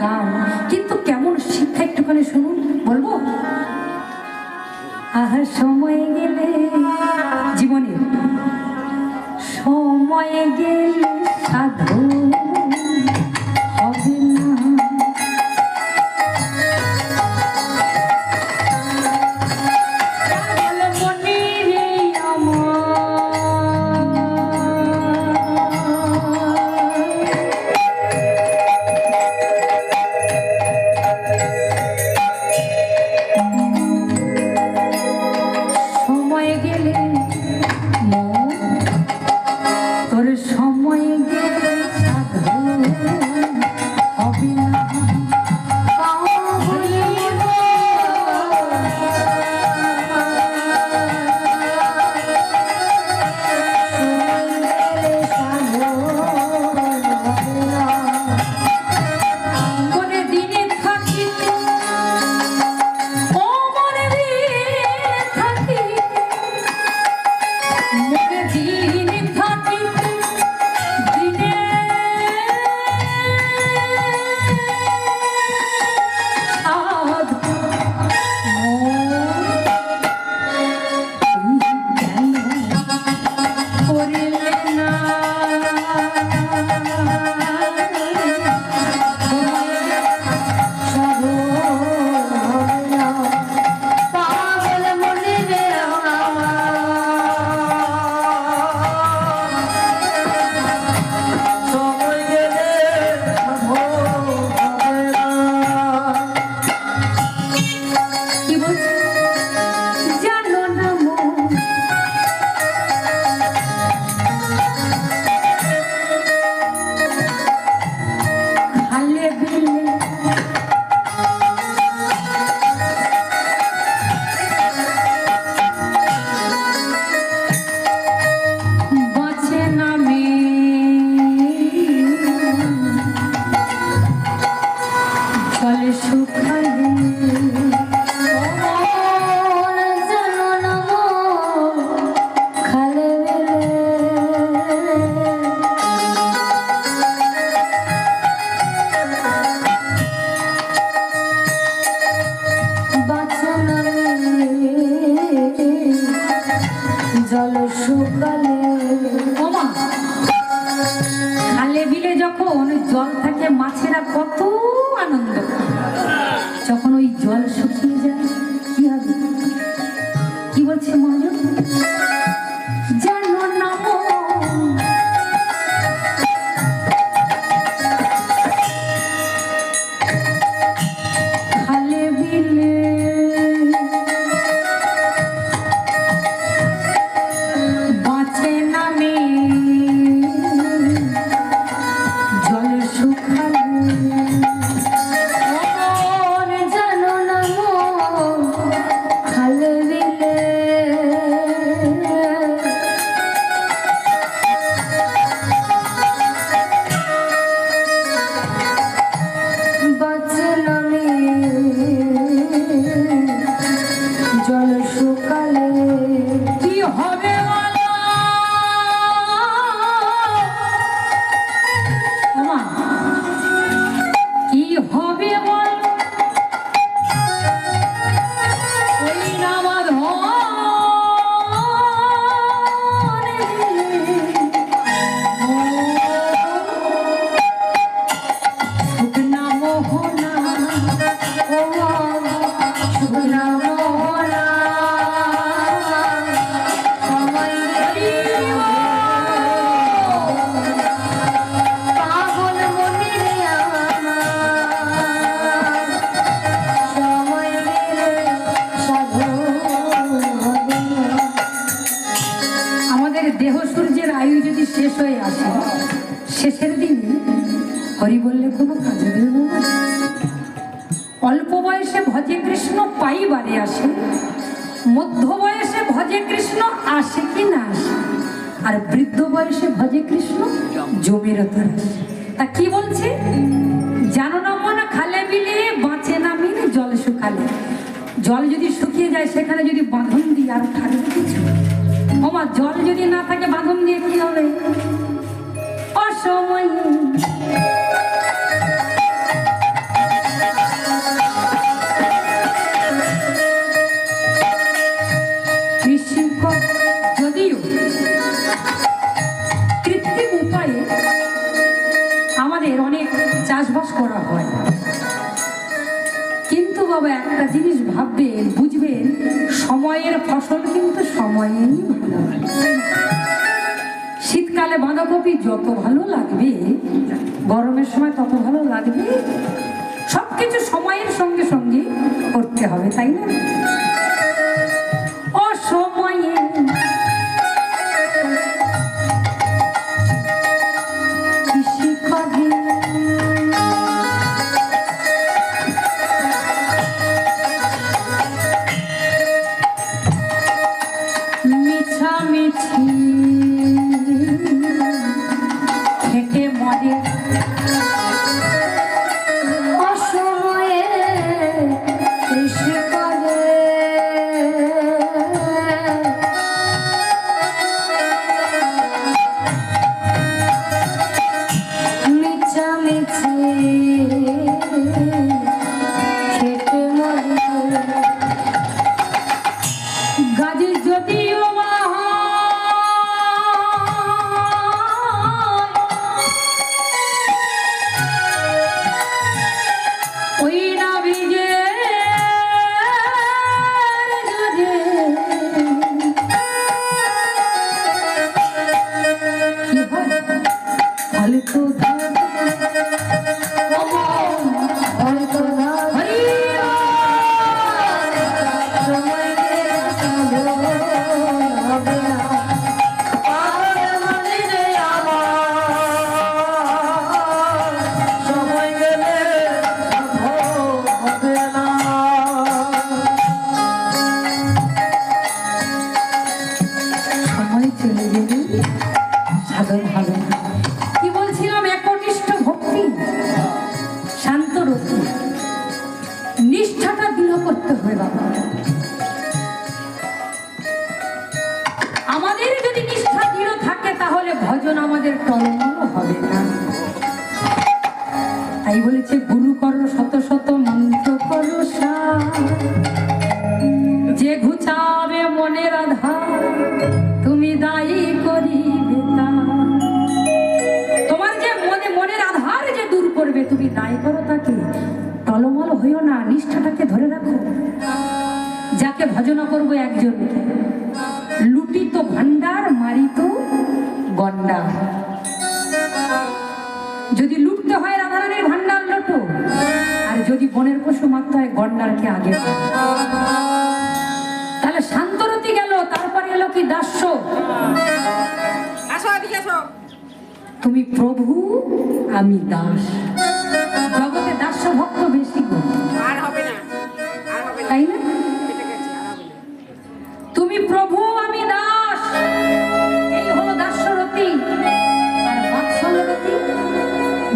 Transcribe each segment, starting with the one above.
গান, কিন্তু কেমন শিক্ষা একটুখানি শুনুন, বলবো? আহা সময় গেলে জীবনে, সময় গেলে সাধু হবে না। খালে বিলে যখন জল থাকে মাছেরা কত আনন্দ, যখন ওই জল শুকিয়ে যায় কি হবে? কি বলছে মনোযোগ? জানো না খালে বিলে বাঁচে নামে দেহ সূর্যের আয়ু যদি শেষ হয়ে আসে, শেষের দিনে হরি বললে কোনো কাজে দেব না। অল্প বয়সে ভজে কৃষ্ণ পাইবারে আসে, মধ্য বয়সে ভজে কৃষ্ণ আসে কি না আসে, আর বৃদ্ধ বয়সে ভজে কৃষ্ণ জমের তার আসে। তা কি বলছে? জানো না মনে খালে বিলে বাঁচে না মিলে জল শুকালে। জল যদি শুকিয়ে যায় সেখানে যদি বাঁধন দিই আর থাকবে কিছু? ওমা জল যদি না থাকে বাঁধন দিয়ে কি হবে? অসময়ে চাষবাস করা হয়। কিন্তু বাবা একটা জিনিস ভাববেন, বুঝবেন, সময়ের ফসল কিন্তু সময়েই ভালো হয়। শীতকালে বাঁধাকপি যত ভালো লাগবে, গরমের সময় তত ভালো লাগবে। সবকিছু সময়ের সঙ্গে সঙ্গে করতে হবে, তাই না? অসময়ে কৃষি করে মিছামিছি খেটে মরে। অসময়ে কৃষি করে মিছামিছি খেটে মরে। গাজী যদিও বা ওই না ভিজে কি হয় ফালতু সময় চলে গেলে সাধন হবে না। কি বলছিলাম? একনিষ্ঠ ভক্তি, শান্ত রতি, নিষ্ঠাটা দৃঢ় করতে হবে বাবা। আমাদের যদি নিষ্ঠা দৃঢ় থাকে তাহলে ভজন আমাদের টলমল হবে না। তাই বলেছে গুরু করো শত শত মন্ত্র করো সার, যে ঘুচাবে মনের আধার তুমি দায়ী করিবে তার। তোমার যে মনের আধার যে দূর করবে তুমি দায়ী করো তাকে। টলমল হইও না, নিষ্ঠাটাকে ধরে রাখো। যাকে ভজনা করবো একজনকে, লুটিত ভান্ডার মারিত গন্ডার। যদি লুটতে হয় রাধারানীর ভান্ডার লোটো, আর যদি বনের পশু মারতে হয় গন্ডারকে আগে। তাহলে শান্তরতি গেল, তারপরে এলো কি দাস্য। তুমি প্রভু আমি দাস। জগতে দাস্য ভক্ত বেশি গো, তাই না? তুমি প্রভু আমি দাস, এই হলো দাস্যরতি। আর বাৎসল্যরতি,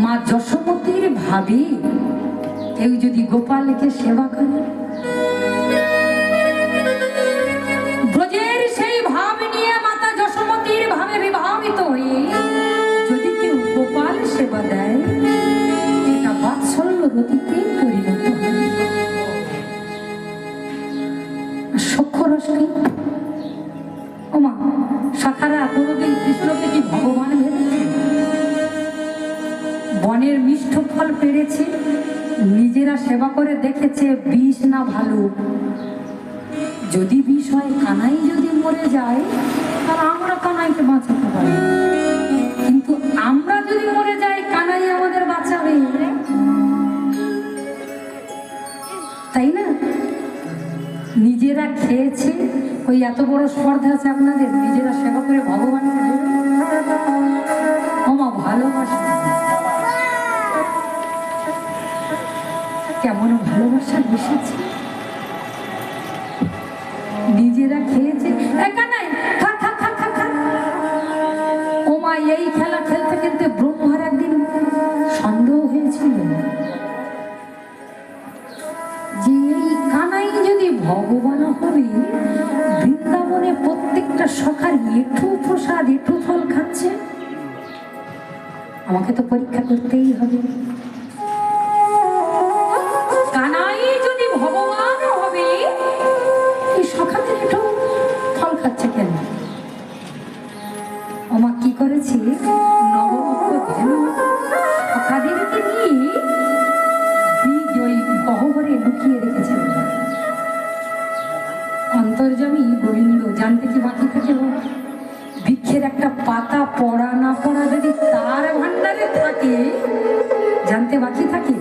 মা যশোমতীর ভাবি কেউ যদি গোপালকে সেবা করে, ব্রজের সেই ভাব নিয়ে মাতা যশোমতীর ভাবে বিভাবিত হয়ে যদি কেউ গোপাল সেবা দেয়, এটা বাৎসল্যরতিতে পরিণত হয়। সখ্যরসকে ওমা শাখারা কোনোদিন কৃষ্ণকে কি ভগবান ভেবেছে? বনের মিষ্ঠ ফল পেরেছে, নিজেরা সেবা করে দেখেছে বিষ না ভালো। যদি বিষ হয়, কানাই যদি মরে যায়, তাহলে আমরা কানাইকে বাঁচাতে পারি। কিন্তু আমরা যদি মরে যাই, কানাই আমাদের বাঁচাবে, তাই না? নিজেরা খেয়েছে, ওই এত বড় স্পর্ধা আছে আপনাদের, নিজেরা সেবা করে ভগবানকে দেবে। ওমা ভালোবাসা, কেমন ভালোবাসা বসেছে। নিজেরা খেয়েছে, ওমা এই খেলা খেলতে খেলতে ব্রহ্মার একদিন সন্দেহ হয়েছিল যে এই কানাই যদি ভগবান হবে, বৃন্দাবনে প্রত্যেকটা সখার এঁঠো প্রসাদ এঁঠো ফল খাচ্ছে, আমাকে তো পরীক্ষা করতেই হবে। কানাই যদি ভগবান হবে, এই সখাদের এঁঠো ফল খাচ্ছে কেন? ওমা কি করেছে, নবরূপ গেল সখাদেরকে নিয়ে বীজ ওই গহ্বরে লুকিয়ে রেখেছেন। অন্তর্যামী গোবিন্দ জানতে কি বাকি থাকে? বৃক্ষের একটা পাতা পড়া না পড়া যদি তার ভান্ডারে থাকে, জানতে বাকি থাকে?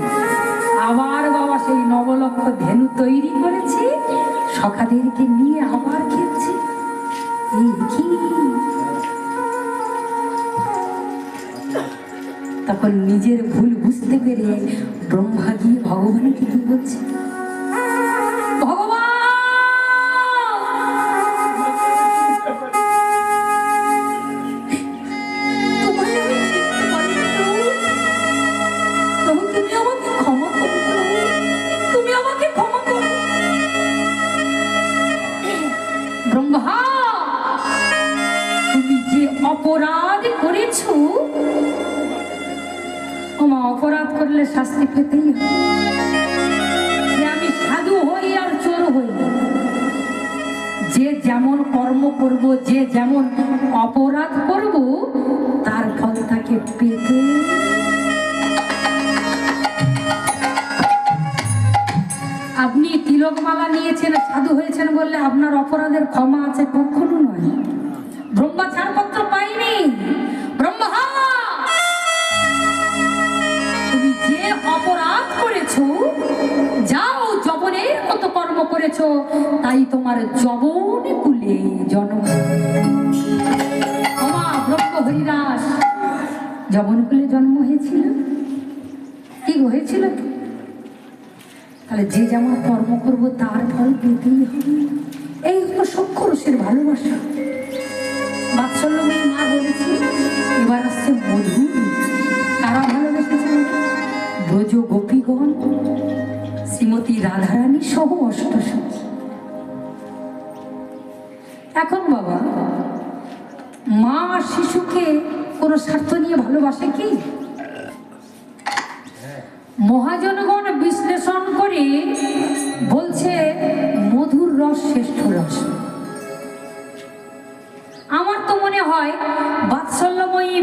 আবার বাবা সেই নবলক্ষ ধেনু তৈরি করেছে, সখাদেরকে নিয়ে আবার খেলছে। এই কি? তখন নিজের ভুল বুঝতে পেরে ব্রহ্মা গিয়ে ভগবানকে কি বলছে? ভগবান, অপরাধ করেছো, ওমা অপরাধ করলে শাস্তি পেতেই হবে। আমি সাধু হই আর চোর হই, যে যেমন কর্ম করব, যে যেমন অপরাধ করব, তার ফল তাকে পেতে। আপনি তিলকমালা নিয়েছেন, সাধু হয়েছেন বললে আপনার অপরাধের ক্ষমা আছে? কখনো নয়। ব্রহ্মা ছাড়পত্র পাইনি। ব্রহ্মা, তুমি যে অপরাধ করেছো, যাও যবনের মতো কর্ম করেছো, তাই তোমার যবন কুলে জন্ম। ব্রহ্ম হরিদাস যবন কুলে জন্ম হয়েছিল, কি হয়েছিল? তাহলে যে যেমন কর্ম করবো তার ফল পেতেই হবে। এই হলো সূক্ষ্ম রসের ভালোবাসা। বাৎসল্যময়ী মা বলেছি, এবার আসছে মধুর। তারা ভালোবেসেছেন ব্রজ গোপীগণ, শ্রীমতী রাধারানী সহ অষ্টসখী। এখন বাবা, মা শিশুকে কোনো স্বার্থ নিয়ে ভালোবাসে কি? মহাজনগণ বিশ্লেষণ করে বলছে মধুর রস শ্রেষ্ঠ রস। আমার তো মনে হয় বাৎসল্যময়ী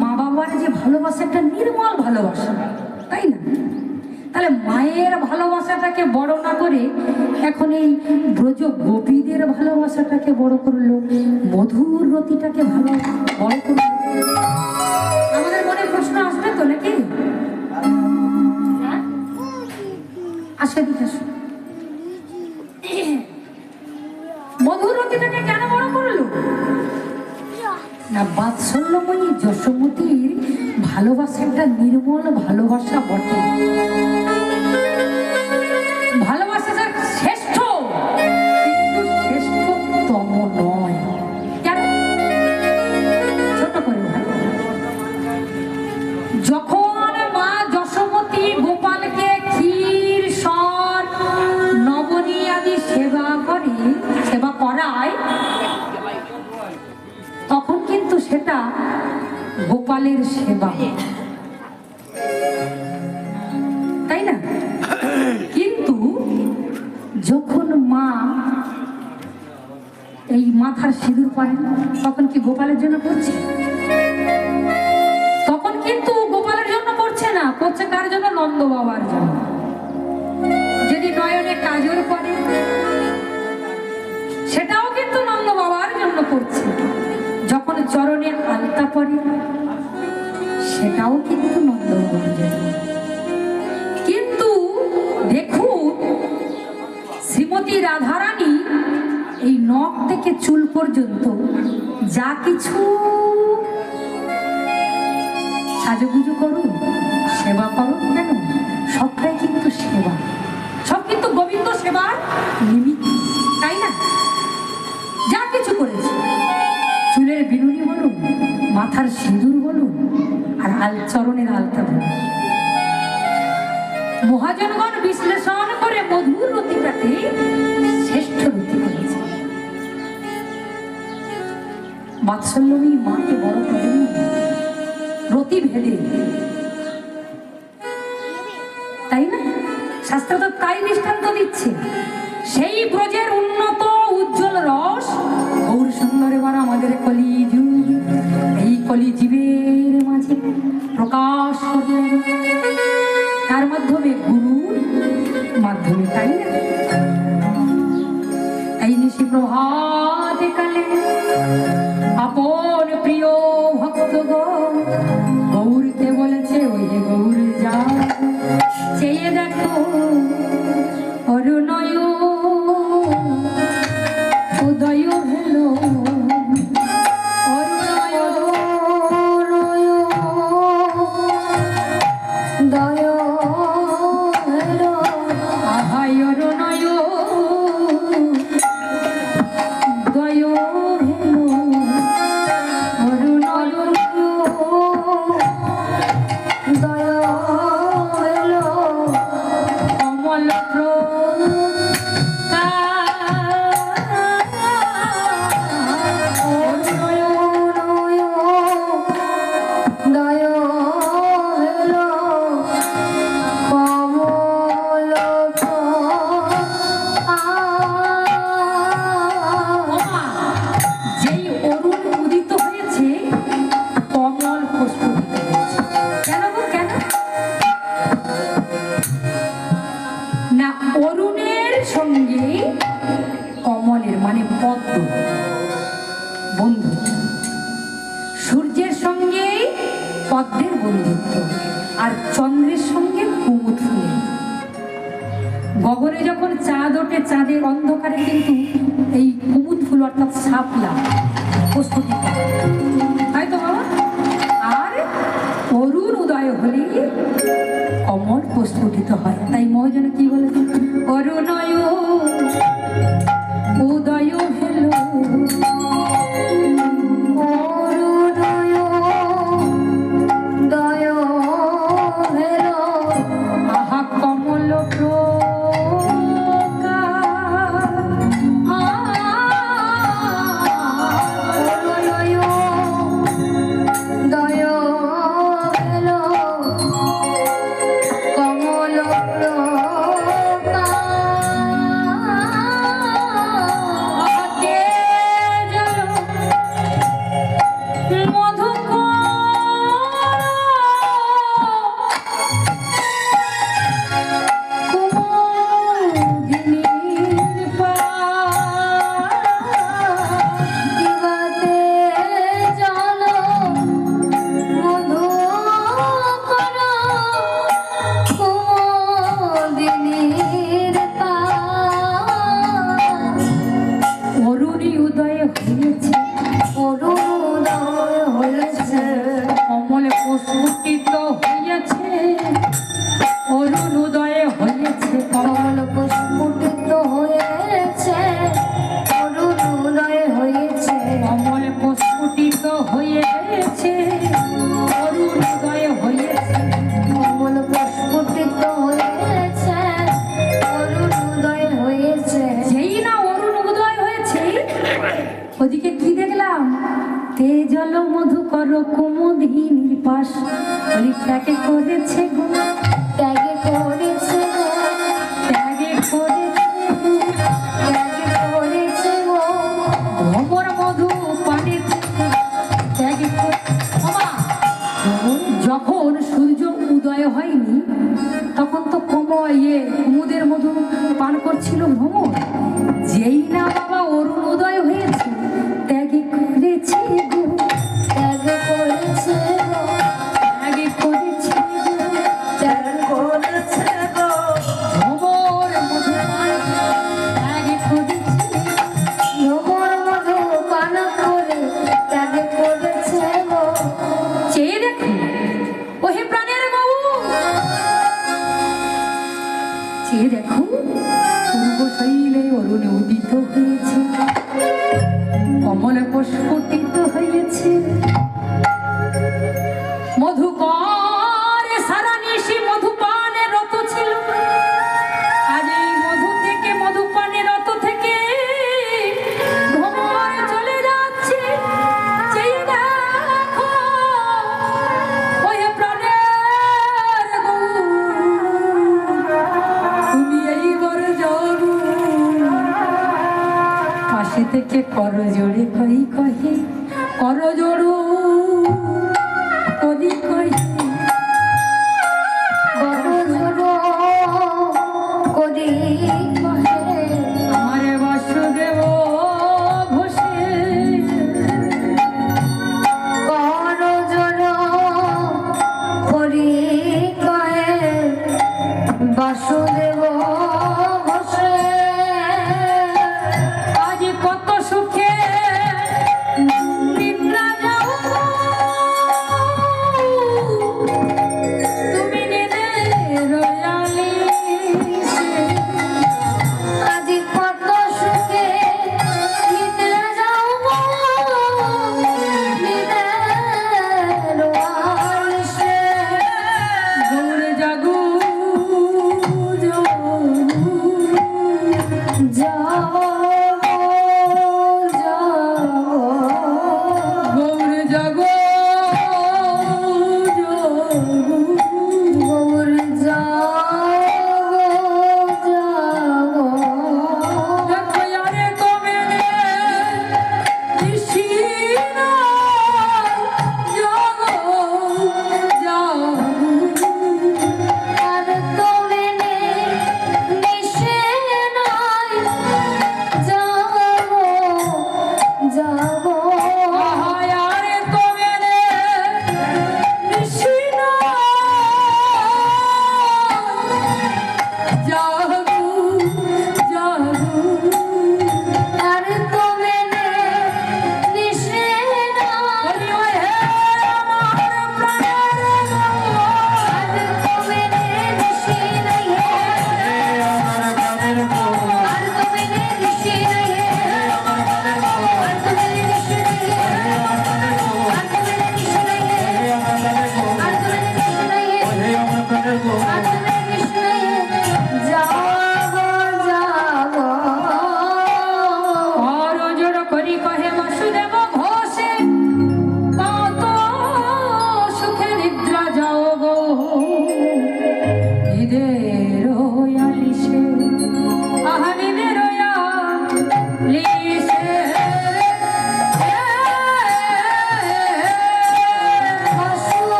মা বাবার যে ভালোবাসা, একটা নির্মল ভালোবাসা, তাই না? তাহলে মায়ের ভালোবাসাটাকে বড় না করে এখন এই ব্রজ গোপীদের ভালোবাসাটাকে বড় করলো, মধুর রতিটাকে বড় করলো। আমাদের মনে প্রশ্ন আসবে তো নাকি? আসে দিকে মধুরতিটাকে কেন বড় করলো না? বাৎসল্যময়ী যশোমতীর ভালোবাসা একটা নির্মল ভালোবাসা বটে। ভালোবাসা শ্রেষ্ঠ, কিন্তু শ্রেষ্ঠতম নয়। কেন? ছোট করে যখন মা যশোমতী গোপালকে ক্ষীর, সর, নবনী আদি সেবা করায়, তখন কিন্তু সেটা গোপালের সেবা, তাই না? কিন্তু যখন মা এই মাথার সিঁদুর পরে, তখন কি গোপালের জন্য করছে? তখন কিন্তু গোপালের জন্য করছে না, করছে কার জন্য? নন্দ বাবার জন্য। যদি নয়নে কাজল পরে, সেটাও কিন্তু নন্দ বাবার জন্য করছে। যখন চরণে আলতা পরে, সেটাও কিন্তু নন্দ বাবার জন্য। কিন্তু দেখুন, শ্রীমতী রাধারানী এই নখ থেকে চুল পর্যন্ত যা কিছু সাজুগুজু করুন, সেবা করুন, কেন? সবটাই কিন্তু সেবা, সব কিন্তু গোবিন্দ সেবার নিমিত্ত, তাই না? যা কিছু করেছে, চুলের বিনুনি বলুন, মাথার সিঁদুর বলুন, আর চরণের আলতা বলুন, মহাজনগণ বিশ্লেষণ করে মধুর রতিটাকে শ্রেষ্ঠ রতি করেছে। বাৎসল্যময়ী মাকে বড় করেন রতি ভেদে, তাই না? শাস্ত্র তো তাই দৃষ্টান্ত দিচ্ছে। সেই ব্রজের উন্নত উজ্জ্বল রস গৌর সুন্দর এবার আমাদের কলিযুগ, এই কলি জীবের মাঝে প্রকাশ করলেন, তার মাধ্যমে গুরুর মাধ্যমে, তাই না? তাই নিশি প্রভাত কালে আপন প্রিয় ভক্তগণ গৌরকে বলেছে, ওই যে গৌর যা চেয়ে দেখো অরুণয় উদয় হলো, পদ্মের বন্ধুত্ব, আর চন্দ্রের সঙ্গে কুমুদ ফুলের। গগনে যখন চাঁদ ওঠে, চাঁদের অন্ধকারে কিন্তু এই কুমুদ ফুল অর্থাৎ শাপলা প্রস্ফুটিত, তাই তো বাবা? আর অরুণ উদয় হলে কমল প্রস্ফুটিত হয়। তাই মহাজন কি বলেছে? অরুণয় উদয় হলো, ওদিকে কি দেখলাম? তেজল মধুকর কুমুদিনীর পাশ, ওই ত্যাগে করেছে গো, ত্যাগে করেছে গো, ত্যাগে করেছে গো, ভ্রমর মধু পানে ত্যাগে। যখন সূর্য উদয় হয়নি তখন তো কুমুদের মধু পান করছিল ভ্রমর। যেই না বাবা অরুণ উদয় হয়েছে, ত্যাগে করেছে গো, ত্যাগে করেছে গো, ত্যাগে করেছে গো, ত্যাগে করেছে গো, ভ্রমর মধু পান ত্যাগে করেছে, ভ্রমর মধু পান করে ত্যাগে করেছে গো। চেয়ে দেখো ওহে প্রাণের বাবু, চেয়ে দেখো পূর্ব শৈলে অরুণে উদিত হয়েছে, কমলে প্রস্ফুটিত হয়েছে, মধুকর সারা নিশি মধুপানে রত ছিল, আজ এই মধু থেকে মধুপানে রত থেকে ভ্রমর চলে যাচ্ছে। চেয়ে দেখো ওহে প্রাণের গৌর, তুমি এইবার যাবো পাশে থেকে করজোড়ে কহি কহি করজোড়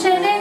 সেরে